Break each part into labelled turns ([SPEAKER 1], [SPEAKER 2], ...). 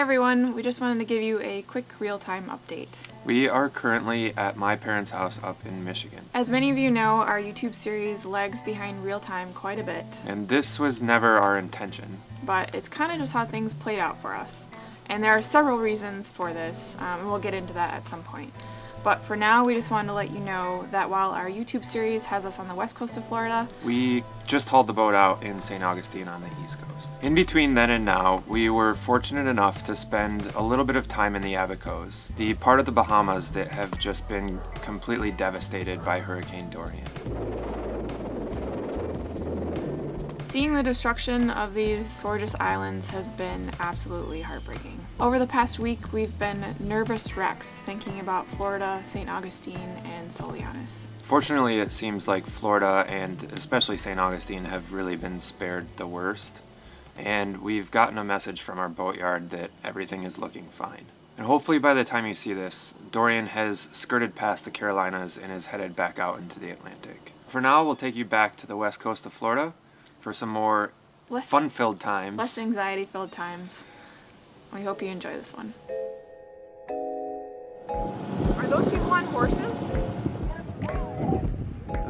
[SPEAKER 1] everyone, we just wanted to give you a quick real-time update.
[SPEAKER 2] We are currently at my parents' house up in Michigan.
[SPEAKER 1] As many of you know, our YouTube series lags behind real-time quite a bit.
[SPEAKER 2] And this was never our intention.
[SPEAKER 1] But it's kind of just how things played out for us. And there are several reasons for this, and we'll get into that at some point. But for now, we just wanted to let you know that while our YouTube series has us on the west coast of Florida,
[SPEAKER 2] we just hauled the boat out in St. Augustine on the east coast. In between then and now, we were fortunate enough to spend a little bit of time in the Abacos, the part of the Bahamas that have just been completely devastated by Hurricane Dorian.
[SPEAKER 1] Seeing the destruction of these gorgeous islands has been absolutely heartbreaking. Over the past week, we've been nervous wrecks thinking about Florida, St. Augustine, and Soulianis.
[SPEAKER 2] Fortunately, it seems like Florida and especially St. Augustine have really been spared the worst. And we've gotten a message from our boatyard that everything is looking fine. And hopefully by the time you see this, Dorian has skirted past the Carolinas and is headed back out into the Atlantic. For now, we'll take you back to the west coast of Florida for some more fun-filled times.
[SPEAKER 1] Less anxiety-filled times. We hope you enjoy this one. Are those people on horses?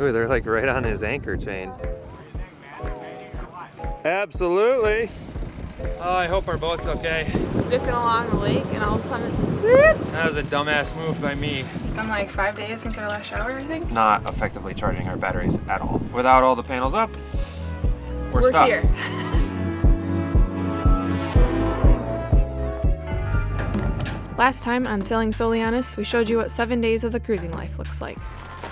[SPEAKER 2] Ooh, they're like right on his anchor chain. Absolutely. Oh, I hope our boat's okay.
[SPEAKER 1] Zipping along the lake and all of a sudden,
[SPEAKER 2] that was a dumbass move by me.
[SPEAKER 1] It's been like 5 days since our last shower, I think.
[SPEAKER 2] Not effectively charging our batteries at all. Without all the panels up, we're stuck.
[SPEAKER 1] Here. Last time on Sailing Soulianis, we showed you what 7 days of the cruising life looks like.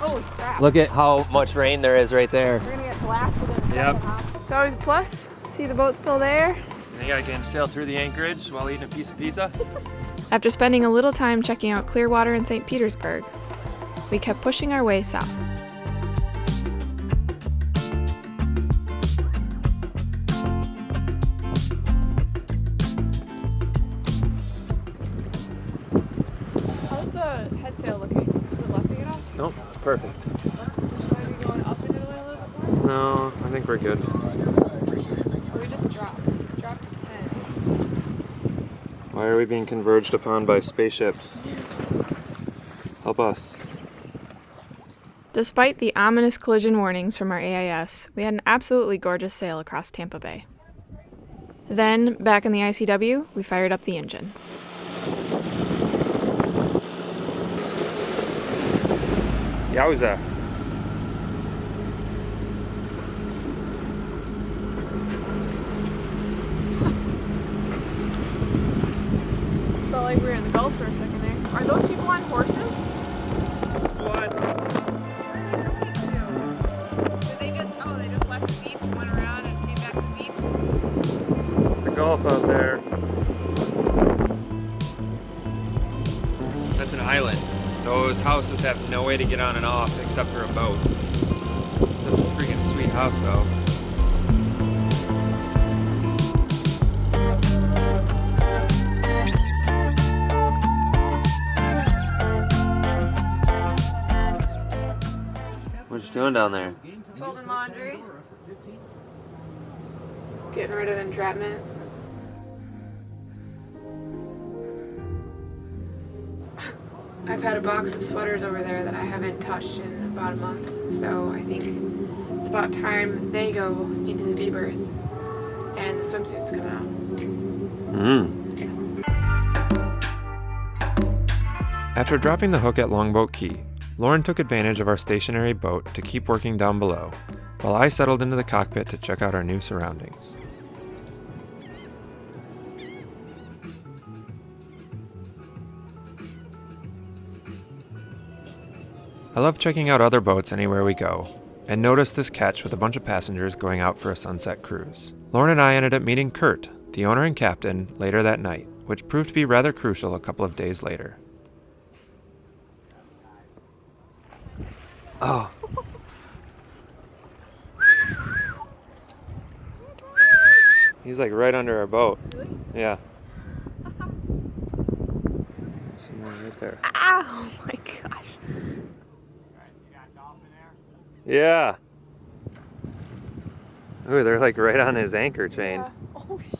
[SPEAKER 1] Holy crap.
[SPEAKER 3] Look at how much rain there is right there.
[SPEAKER 1] We're gonna get blasted in a second, huh? It's always a plus. See the boat still there.
[SPEAKER 2] I think I can sail through the anchorage while eating a piece of pizza.
[SPEAKER 1] After spending a little time checking out Clearwater in St. Petersburg, we kept pushing our way south. How's the head sail looking? Is it lefting it off?
[SPEAKER 2] Nope, it's perfect.
[SPEAKER 1] Should I be going up into it a little bit more?
[SPEAKER 2] No, I think we're good.
[SPEAKER 1] We just dropped to 10.
[SPEAKER 2] Why are we being converged upon by spaceships? Help us.
[SPEAKER 1] Despite the ominous collision warnings from our AIS, we had an absolutely gorgeous sail across Tampa Bay. Then, back in the ICW, we fired up the engine.
[SPEAKER 2] Yowza.
[SPEAKER 1] Felt like we were in the Gulf for a second there. Are those people on horses?
[SPEAKER 2] What?
[SPEAKER 1] Did they just left the beach and went around and came back to the beach?
[SPEAKER 2] It's the Gulf out there. That's an island. Those houses have no way to get on and off except for a boat. It's a freaking sweet house though. What you doing down there?
[SPEAKER 1] Folding laundry. Getting rid of entrapment. I've had a box of sweaters over there that I haven't touched in about a month, so I think it's about time they go into the V-berth and the swimsuits come out.
[SPEAKER 2] After dropping the hook at Longboat Key, Lauren took advantage of our stationary boat to keep working down below, while I settled into the cockpit to check out our new surroundings. I love checking out other boats anywhere we go, and noticed this catch with a bunch of passengers going out for a sunset cruise. Lauren and I ended up meeting Kurt, the owner and captain, later that night, which proved to be rather crucial a couple of days later. Oh. He's like right under our boat.
[SPEAKER 1] Really?
[SPEAKER 2] Yeah. Somewhere right there.
[SPEAKER 1] Ow, oh my gosh.
[SPEAKER 2] Yeah. Ooh, they're like right on his anchor chain.
[SPEAKER 1] Yeah. Oh shit.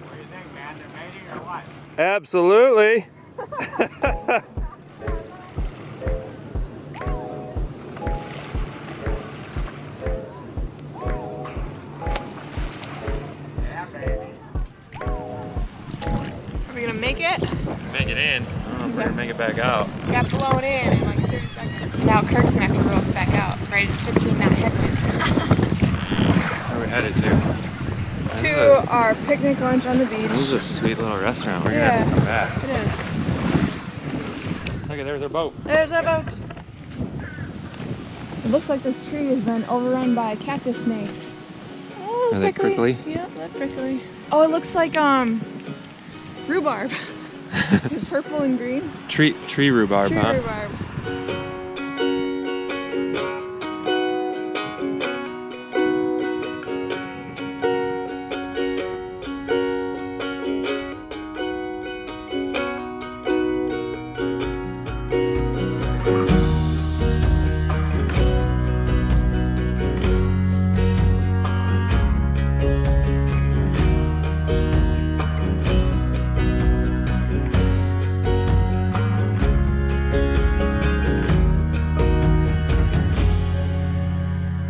[SPEAKER 2] What do you think, man? They're mating or what?
[SPEAKER 4] Absolutely.
[SPEAKER 2] Yeah, baby.
[SPEAKER 1] Are we gonna make it?
[SPEAKER 4] Make it in. I don't know if we're gonna make it back out.
[SPEAKER 1] Got blown in like 30 seconds. Now Kirk's gonna have to row us back out. Right at 15 knot headwinds.
[SPEAKER 4] Where are we headed to?
[SPEAKER 1] To our picnic lunch on the beach.
[SPEAKER 4] This is a sweet little restaurant. We're
[SPEAKER 1] Yeah.
[SPEAKER 4] gonna have to come back.
[SPEAKER 1] It is.
[SPEAKER 4] Look, there's our boat.
[SPEAKER 1] There's our boat. It looks like this tree has been overrun by cactus snakes. Oh,
[SPEAKER 4] Are they prickly?
[SPEAKER 1] Yep, they're prickly. Oh, it looks like rhubarb. It's purple and green.
[SPEAKER 4] Tree rhubarb,
[SPEAKER 1] Tree
[SPEAKER 4] huh?
[SPEAKER 1] rhubarb.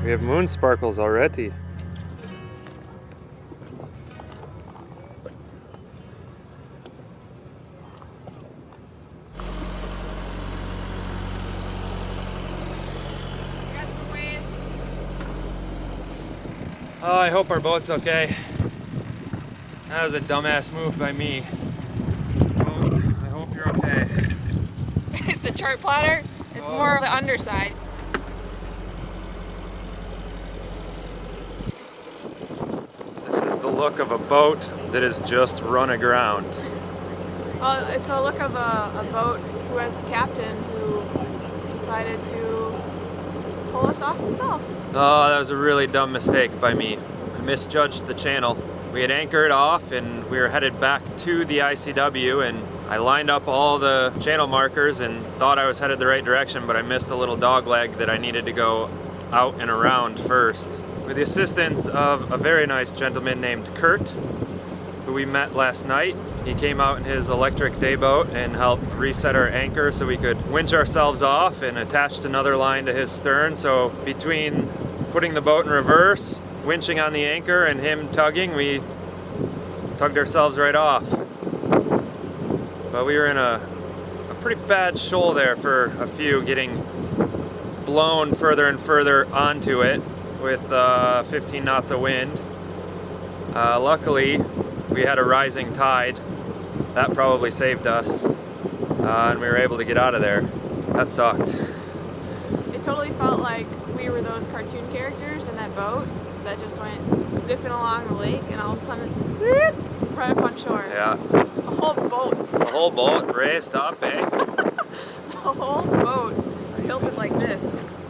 [SPEAKER 4] We have moon sparkles already.
[SPEAKER 1] Got some waves.
[SPEAKER 4] Oh, I hope our boat's okay. That was a dumbass move by me. I hope you're okay.
[SPEAKER 1] The chart plotter, it's
[SPEAKER 4] Oh.
[SPEAKER 1] more the underside.
[SPEAKER 4] This is the look of a boat that has just run aground.
[SPEAKER 1] Well, it's a look of a boat who has a captain who decided to pull us off himself.
[SPEAKER 4] Oh, that was a really dumb mistake by me. I misjudged the channel. We had anchored off and we were headed back to the ICW, and I lined up all the channel markers and thought I was headed the right direction, but I missed a little dog leg that I needed to go out and around first. With the assistance of a very nice gentleman named Kirk, who we met last night, he came out in his electric day boat and helped reset our anchor so we could winch ourselves off, and attached another line to his stern. So between putting the boat in reverse, winching on the anchor, and him tugging, we tugged ourselves right off. But we were in a pretty bad shoal there for a few, getting blown further and further onto it with 15 knots of wind. Luckily, we had a rising tide. That probably saved us, and we were able to get out of there. That sucked.
[SPEAKER 1] It totally felt like we were those cartoon characters in that boat that just went zipping along the lake, and all of a sudden, whoop, right up on shore.
[SPEAKER 4] Yeah.
[SPEAKER 1] The whole boat,
[SPEAKER 4] The whole boat raced up, eh?
[SPEAKER 1] the whole boat tilted like this.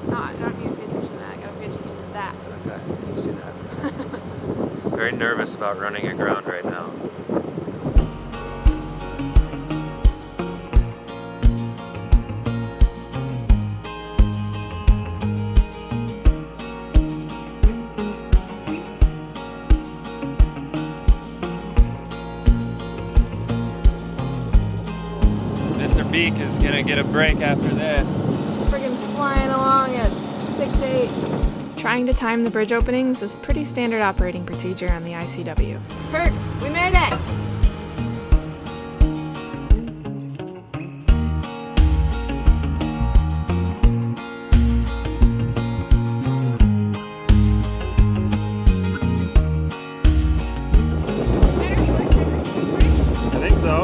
[SPEAKER 1] No, I don't need to pay attention to that. I gotta pay attention to that.
[SPEAKER 4] Okay, you see that? Very nervous about running aground right now. Mr. Beak is gonna get a break after this.
[SPEAKER 1] Friggin' flying along at 6'8". Trying to time the bridge openings is pretty standard operating procedure on the ICW. Kirk, we made it!
[SPEAKER 4] I think so.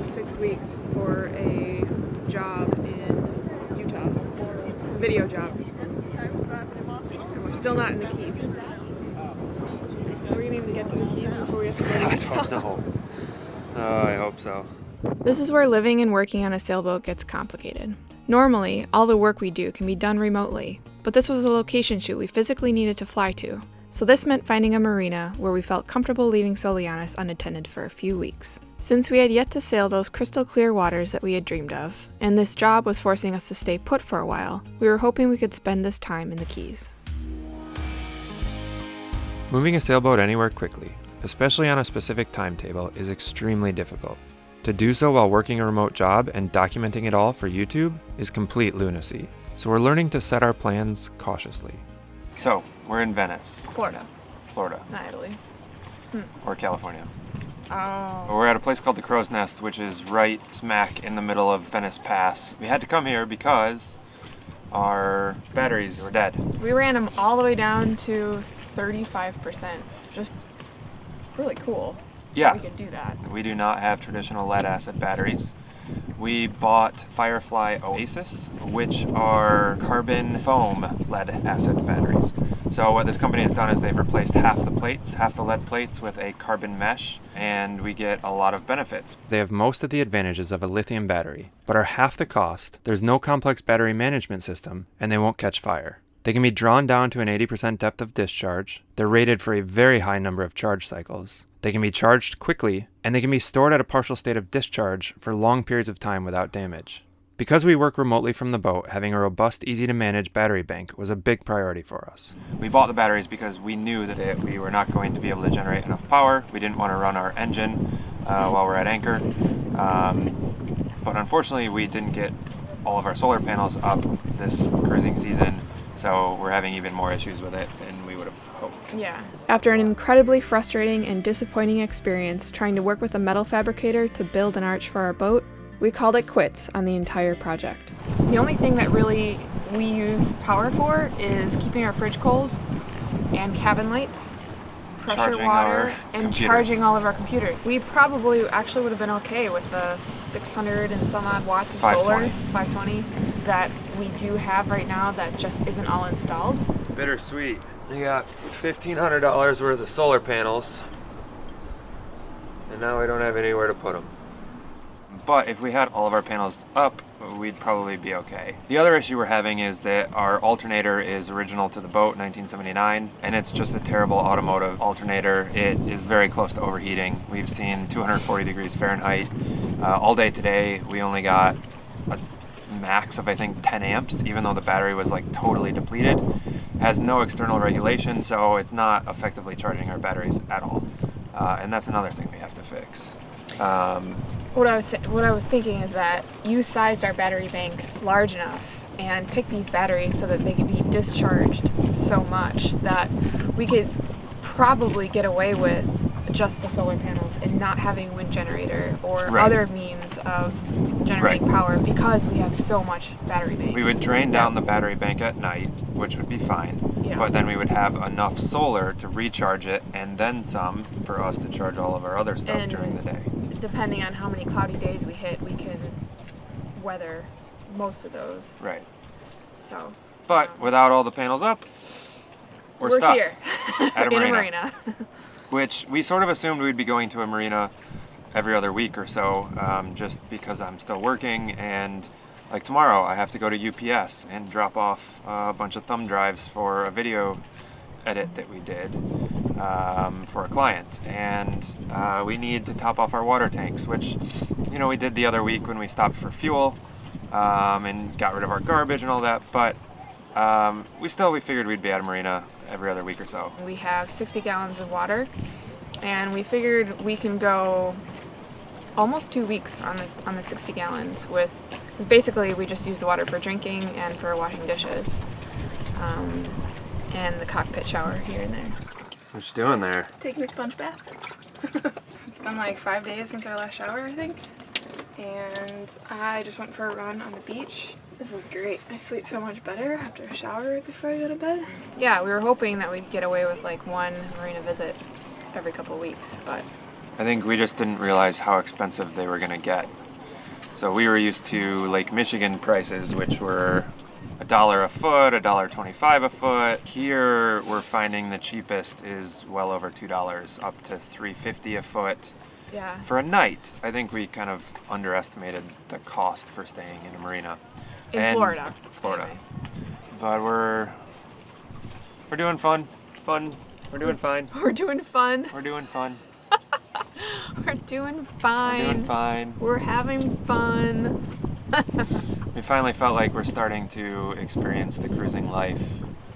[SPEAKER 1] 6 weeks for a job in Utah, video job. And we're still not in the Keys. Are we gonna even get to the Keys before we have to go to Utah?
[SPEAKER 4] I don't know. Oh, I hope so.
[SPEAKER 1] This is where living and working on a sailboat gets complicated. Normally, all the work we do can be done remotely, but this was a location shoot we physically needed to fly to. So this meant finding a marina where we felt comfortable leaving Soulianis unattended for a few weeks. Since we had yet to sail those crystal clear waters that we had dreamed of, and this job was forcing us to stay put for a while, we were hoping we could spend this time in the Keys.
[SPEAKER 2] Moving a sailboat anywhere quickly, especially on a specific timetable, is extremely difficult. To do so while working a remote job and documenting it all for YouTube is complete lunacy, so we're learning to set our plans cautiously. So, we're in Venice,
[SPEAKER 1] Florida,
[SPEAKER 2] Florida,
[SPEAKER 1] not Italy.
[SPEAKER 2] or California.
[SPEAKER 1] Oh.
[SPEAKER 2] We're at a place called the Crow's Nest, which is right smack in the middle of Venice Pass. We had to come here because our batteries were dead.
[SPEAKER 1] We ran them all the way down to 35%. Just really cool.
[SPEAKER 2] Yeah.
[SPEAKER 1] We could do that.
[SPEAKER 2] We do not have traditional lead acid batteries. We bought Firefly Oasis, which are carbon foam lead acid batteries. So what this company has done is they've replaced half the plates, half the lead plates, with a carbon mesh, and we get a lot of benefits. They have most of the advantages of a lithium battery, but are half the cost. There's no complex battery management system, and they won't catch fire. They can be drawn down to an 80% depth of discharge. They're rated for a very high number of charge cycles. They can be charged quickly, and they can be stored at a partial state of discharge for long periods of time without damage. Because we work remotely from the boat, having a robust, easy-to-manage battery bank was a big priority for us. We bought the batteries because we knew that we were not going to be able to generate enough power. We didn't want to run our engine while we're at anchor. But unfortunately, we didn't get all of our solar panels up this cruising season, so we're having even more issues with it than we would have hoped.
[SPEAKER 1] Yeah. After an incredibly frustrating and disappointing experience trying to work with a metal fabricator to build an arch for our boat, we called it quits on the entire project. The only thing that really we use power for is keeping our fridge cold and cabin lights, pressure
[SPEAKER 2] Charging
[SPEAKER 1] water,
[SPEAKER 2] our
[SPEAKER 1] and
[SPEAKER 2] computers.
[SPEAKER 1] charging all of our computers. We probably actually would have been okay with the 600 and some odd watts of
[SPEAKER 2] 520.
[SPEAKER 1] solar, 520, that we do have right now that just isn't all installed.
[SPEAKER 4] It's bittersweet. We got $1,500 worth of solar panels, and now we don't have anywhere to put them.
[SPEAKER 2] But if we had all of our panels up, we'd probably be okay. The other issue we're having is that our alternator is original to the boat, 1979, and it's just a terrible automotive alternator. It is very close to overheating. We've seen 240 degrees Fahrenheit. All day today, we only got a max of, I think, 10 amps, even though the battery was like totally depleted. It has no external regulation, so it's not effectively charging our batteries at all. And that's another thing we have to fix.
[SPEAKER 1] What I was thinking is that you sized our battery bank large enough and picked these batteries so that they could be discharged so much that we could probably get away with just the solar panels and not having a wind generator or other means of generating power because we have so much battery bank.
[SPEAKER 2] We would drain down the battery bank at night, which would be fine, but then we would have enough solar to recharge it and then some for us to charge all of our other stuff during the day.
[SPEAKER 1] Depending on how many cloudy days we hit, we can weather most of those.
[SPEAKER 2] Right.
[SPEAKER 1] So.
[SPEAKER 2] But without all the panels up, we're stuck
[SPEAKER 1] here
[SPEAKER 2] at a
[SPEAKER 1] in
[SPEAKER 2] marina.
[SPEAKER 1] a marina.
[SPEAKER 2] Which we sort of assumed we'd be going to a marina every other week or so, just because I'm still working, and like tomorrow I have to go to UPS and drop off a bunch of thumb drives for a video edit that we did for a client, and we need to top off our water tanks, which, you know, we did the other week when we stopped for fuel and got rid of our garbage and all that, but we figured we'd be at a marina every other week or so.
[SPEAKER 1] We have 60 gallons of water, and we figured we can go almost 2 weeks on the 60 gallons with, because basically we just use the water for drinking and for washing dishes, and the cockpit shower here and there.
[SPEAKER 2] What you doing there?
[SPEAKER 1] Taking a sponge bath. It's been like 5 days since our last shower, I think, and I just went for a run on the beach. This is great. I sleep so much better after a shower before I go to bed. Yeah, we were hoping that we'd get away with like one marina visit every couple of weeks, but
[SPEAKER 2] I think we just didn't realize how expensive they were gonna get. So we were used to Lake Michigan prices, which were $1 a foot, $1.25 a foot. Here we're finding the cheapest is well over $2, up to $3.50 a foot.
[SPEAKER 1] Yeah.
[SPEAKER 2] For a night. I think we kind of underestimated the cost for staying in a marina.
[SPEAKER 1] In Florida.
[SPEAKER 2] Florida. But we're doing fun. We're doing fine.
[SPEAKER 1] We're doing fun.
[SPEAKER 2] We're doing fun.
[SPEAKER 1] We're doing fine.
[SPEAKER 2] We're doing fine.
[SPEAKER 1] We're having fun.
[SPEAKER 2] We finally felt like we're starting to experience the cruising life.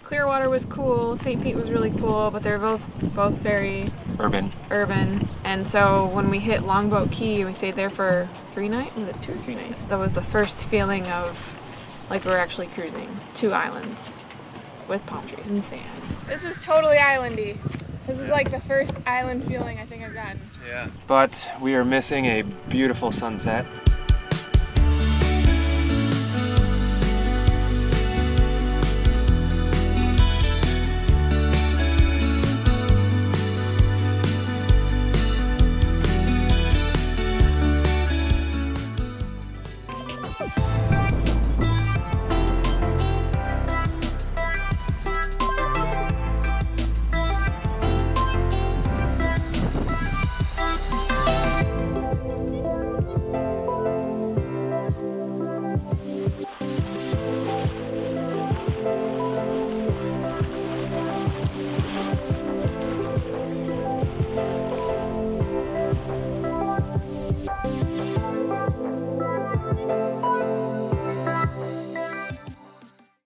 [SPEAKER 1] Clearwater was cool, St. Pete was really cool, but they're both very
[SPEAKER 2] Urban.
[SPEAKER 1] And so when we hit Longboat Key, we stayed there for 3 nights. Was it 2 or 3 nights? That was the first feeling of like we're actually cruising 2 islands with palm trees and sand. This is totally islandy. This is like the first island feeling I think I've gotten.
[SPEAKER 2] Yeah. But we are missing a beautiful sunset.